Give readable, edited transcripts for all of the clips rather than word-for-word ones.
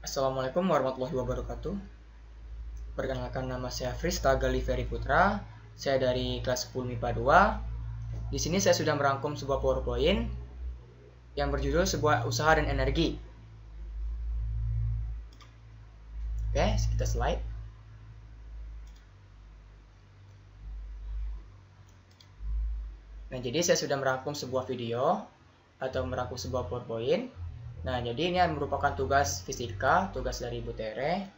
Assalamualaikum warahmatullahi wabarakatuh. Perkenalkan, nama saya Frista Galiveri Putra. Saya dari kelas 10 MIPA 2. Di sini saya sudah merangkum sebuah PowerPoint yang berjudul sebuah usaha dan energi. Oke, kita slide. Nah, jadi saya sudah merangkum sebuah video atau merangkum sebuah PowerPoint. Nah, jadi ini merupakan tugas fisika, tugas dari Ibu Tere,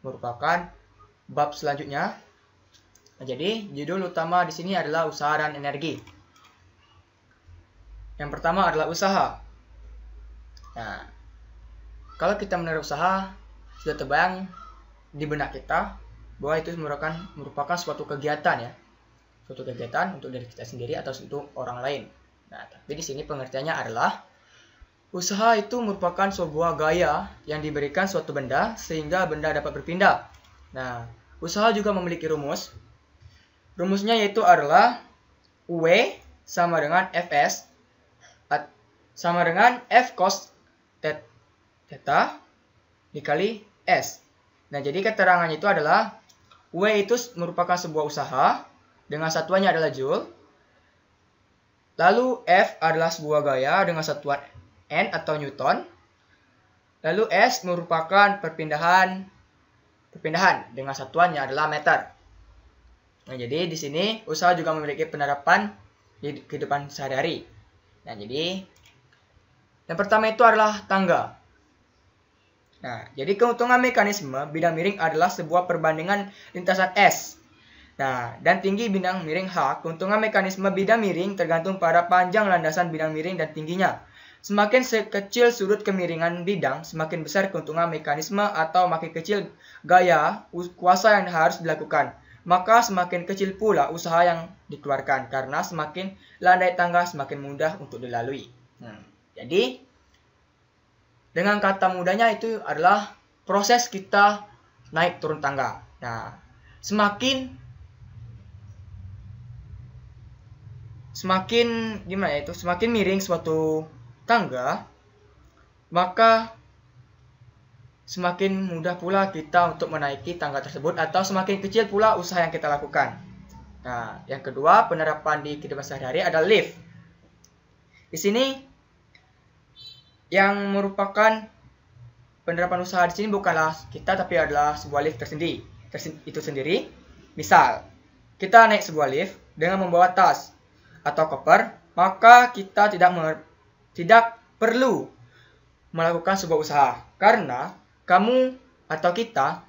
merupakan bab selanjutnya. Nah, jadi judul utama di sini adalah usaha dan energi. Yang pertama adalah usaha. Nah, kalau kita menaruh usaha, sudah terbayang di benak kita bahwa itu merupakan suatu kegiatan ya. Suatu kegiatan untuk diri kita sendiri atau untuk orang lain. Nah, tapi di sini pengertiannya adalah usaha itu merupakan sebuah gaya yang diberikan suatu benda sehingga benda dapat berpindah. Nah, usaha juga memiliki rumus. Rumusnya yaitu adalah W sama dengan Fs sama dengan F cos theta dikali S. Nah, jadi keterangannya itu adalah W itu merupakan sebuah usaha dengan satuannya adalah Joule. Lalu F adalah sebuah gaya dengan satuan N atau Newton. Lalu S merupakan perpindahan dengan satuannya adalah meter. Nah, jadi di sini usaha juga memiliki penerapan di kehidupan sehari-hari. Nah, jadi yang pertama itu adalah tangga. Nah, jadi keuntungan mekanisme bidang miring adalah sebuah perbandingan lintasan S. Nah, dan tinggi bidang miring H. Keuntungan mekanisme bidang miring tergantung pada panjang landasan bidang miring dan tingginya. Semakin kecil sudut kemiringan bidang, semakin besar keuntungan mekanisme atau makin kecil gaya kuasa yang harus dilakukan. Maka semakin kecil pula usaha yang dikeluarkan, karena semakin landai tangga semakin mudah untuk dilalui. Jadi, dengan kata mudahnya itu adalah proses kita naik turun tangga. Nah, semakin miring suatu tangga, maka semakin mudah pula kita untuk menaiki tangga tersebut, atau semakin kecil pula usaha yang kita lakukan. Nah, yang kedua, penerapan di kehidupan sehari-hari adalah lift. Di sini yang merupakan penerapan usaha di sini bukanlah kita, tapi adalah sebuah lift itu sendiri. Misal, kita naik sebuah lift dengan membawa tas atau koper, maka kita tidak perlu melakukan sebuah usaha, karena kamu atau kita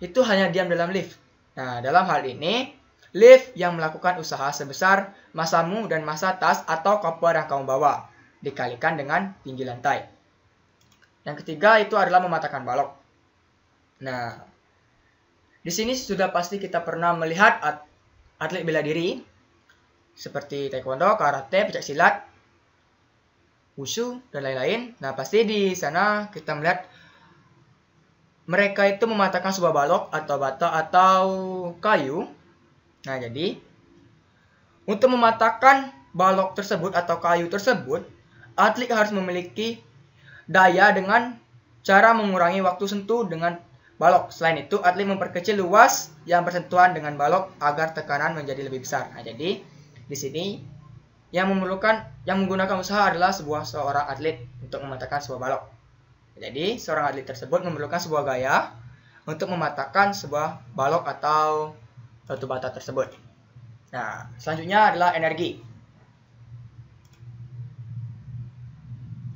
itu hanya diam dalam lift. Nah, dalam hal ini, lift yang melakukan usaha sebesar masamu dan masa tas atau koper yang kamu bawa, dikalikan dengan tinggi lantai. Yang ketiga itu adalah mematahkan balok. Nah, di sini sudah pasti kita pernah melihat atlet bela diri seperti taekwondo, karate, pencak silat, wushu, dan lain-lain. Nah, pasti di sana kita melihat mereka itu mematahkan sebuah balok atau bata atau kayu. Nah, jadi untuk mematahkan balok tersebut atau kayu tersebut, atlet harus memiliki daya dengan cara mengurangi waktu sentuh dengan balok. Selain itu, atlet memperkecil luas yang bersentuhan dengan balok agar tekanan menjadi lebih besar. Nah, jadi di sini yang menggunakan usaha adalah seorang atlet untuk mematahkan sebuah balok. Jadi, seorang atlet tersebut memerlukan sebuah gaya untuk mematahkan sebuah balok atau batu bata tersebut. Nah, selanjutnya adalah energi.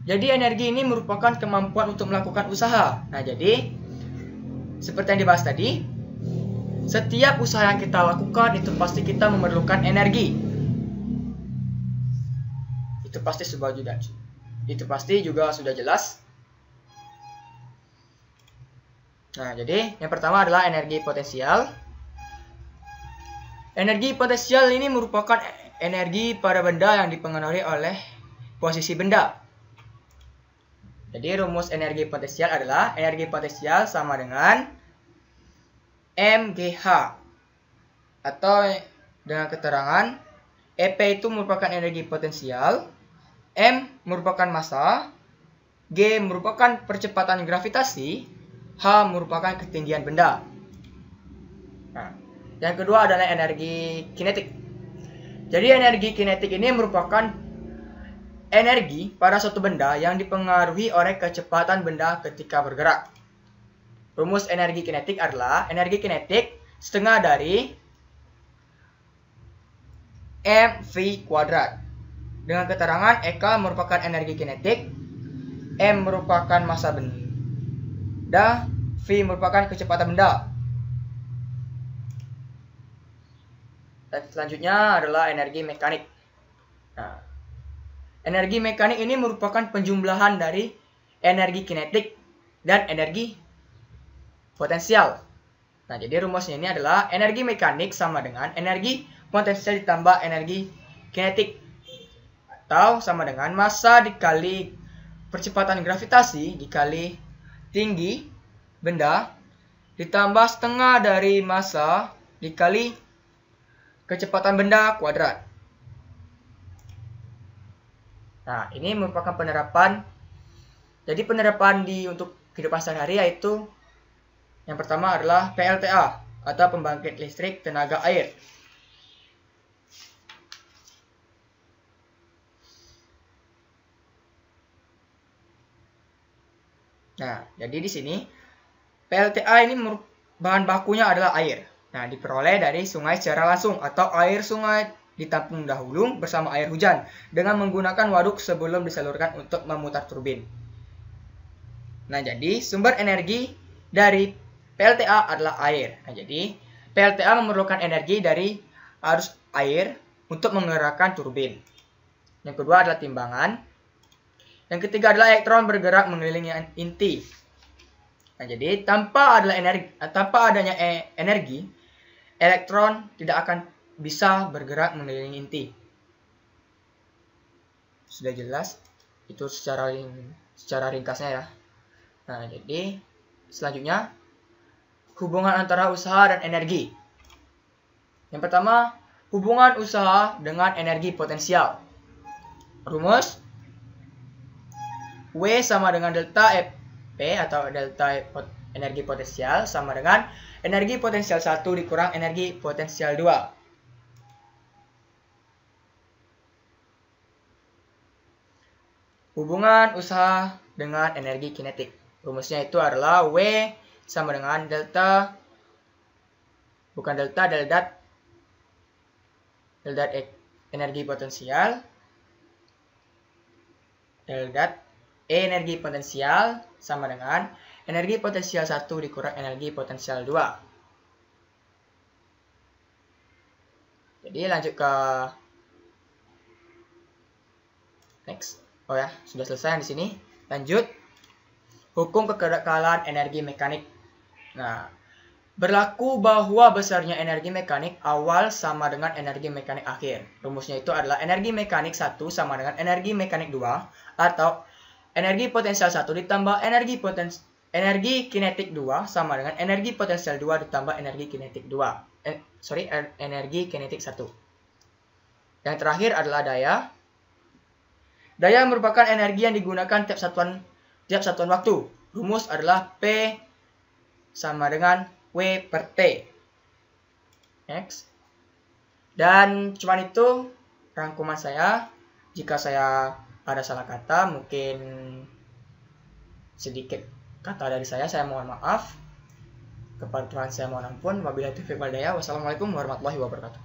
Jadi, energi ini merupakan kemampuan untuk melakukan usaha. Nah, jadi seperti yang dibahas tadi, setiap usaha yang kita lakukan itu pasti kita memerlukan energi. Itu pasti juga sudah jelas. Nah, jadi yang pertama adalah energi potensial. Energi potensial ini merupakan energi pada benda yang dipengaruhi oleh posisi benda. Jadi rumus energi potensial adalah energi potensial sama dengan mgh, atau dengan keterangan EP itu merupakan energi potensial, M merupakan massa, G merupakan percepatan gravitasi, H merupakan ketinggian benda. Nah, yang kedua adalah energi kinetik. Jadi energi kinetik ini merupakan energi pada suatu benda yang dipengaruhi oleh kecepatan benda ketika bergerak. Rumus energi kinetik adalah energi kinetik setengah dari mv kuadrat. Dengan keterangan Eka merupakan energi kinetik, M merupakan massa benda, V merupakan kecepatan benda. Dan selanjutnya adalah energi mekanik. Nah, energi mekanik ini merupakan penjumlahan dari energi kinetik dan energi potensial. Nah, jadi rumusnya ini adalah energi mekanik sama dengan energi potensial ditambah energi kinetik, atau sama dengan massa dikali percepatan gravitasi dikali tinggi benda ditambah setengah dari massa dikali kecepatan benda kuadrat. Nah, ini merupakan penerapan. Jadi penerapan untuk kehidupan sehari-hari yaitu yang pertama adalah PLTA atau pembangkit listrik tenaga air. Nah, jadi di sini PLTA ini bahan bakunya adalah air. Nah, diperoleh dari sungai secara langsung atau air sungai ditampung dahulu bersama air hujan dengan menggunakan waduk sebelum disalurkan untuk memutar turbin. Nah, jadi sumber energi dari PLTA adalah air. Nah, jadi PLTA memerlukan energi dari arus air untuk menggerakkan turbin. Yang kedua adalah timbangan. Yang ketiga adalah elektron bergerak mengelilingi inti. Nah, jadi tanpa adanya energi, elektron tidak akan bisa bergerak mengelilingi inti. Sudah jelas itu secara ringkasnya ya. Nah, jadi selanjutnya hubungan antara usaha dan energi. Yang pertama, hubungan usaha dengan energi potensial. Rumus W sama dengan delta EP atau delta energi potensial sama dengan energi potensial 1 dikurang energi potensial 2. Hubungan usaha dengan energi kinetik. Rumusnya itu adalah W sama dengan delta, bukan delta, delta energi potensial, delta energi potensial sama dengan energi potensial 1 dikurang energi potensial 2. Jadi lanjut ke next. Oh ya, sudah selesai di sini. Lanjut. Hukum kekekalan energi mekanik. Nah, berlaku bahwa besarnya energi mekanik awal sama dengan energi mekanik akhir. Rumusnya itu adalah energi mekanik 1 sama dengan energi mekanik 2 atau energi potensial 1 ditambah energi kinetik 2 sama dengan energi potensial 2 ditambah energi kinetik 2. Energi kinetik 1. Yang terakhir adalah daya. Daya merupakan energi yang digunakan tiap satuan waktu. Rumus adalah P sama dengan W per T. Next. Dan cuman itu rangkuman saya. Jika saya ada salah kata, mungkin sedikit kata dari saya mohon maaf. Kepada Tuhan saya mohon ampun. Wabillahi taufiq wal hidayah. Wassalamualaikum warahmatullahi wabarakatuh.